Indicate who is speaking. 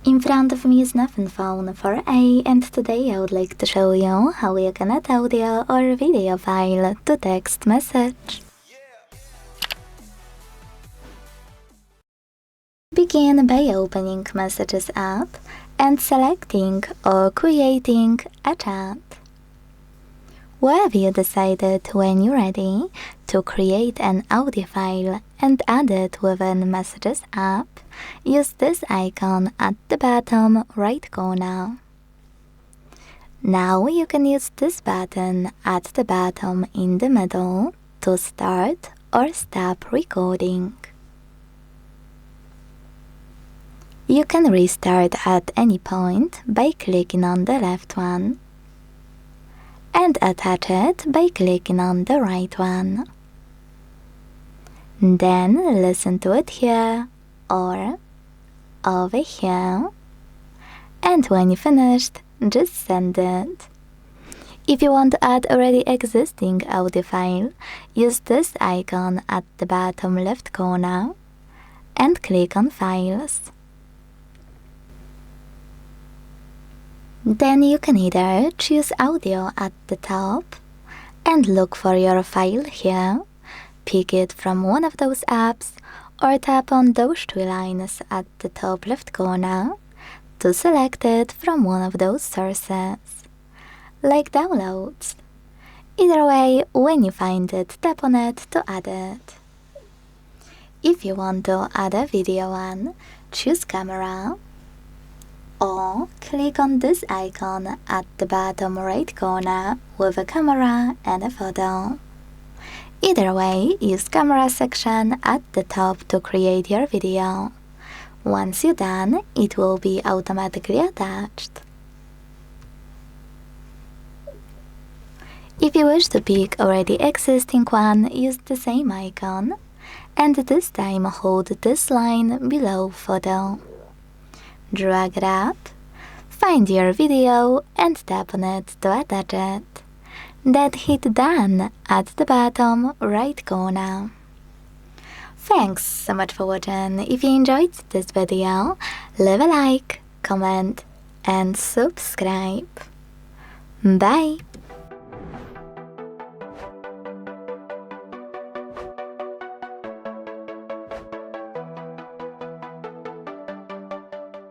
Speaker 1: In front of me is Nothing Phone 4a, and today I would like to show you how you can add audio or video file to text message. Begin by opening Messages app and selecting or creating a chat. Wherever you decided when you're ready to create an audio file and add it within Messages app, use this icon at the bottom right corner. Now you can use this button at the bottom in the middle to start or stop recording. You can restart at any point by clicking on the left one, and attach it by clicking on the right one. Then listen to it here or over here, and when you finished, just send it. If you want to add already existing audio file, use this icon at the bottom left corner and click on Files. Then you can either choose audio at the top and look for your file here, pick it from one of those apps, or tap on those three lines at the top left corner to select it from one of those sources, like Downloads. Either way, when you find it, tap on it to add it. If you want to add a video on, choose Camera, or click on this icon at the bottom right corner with a camera and a photo. Either way, use Camera section at the top to create your video. Once you're done, it will be automatically attached. If you wish to pick already existing one, use the same icon, and this time hold this line below photo. Drag it up, find your video and tap on it to attach it. Then hit Done at the bottom right corner. Thanks so much for watching. If you enjoyed this video, leave a like, comment and subscribe. Bye!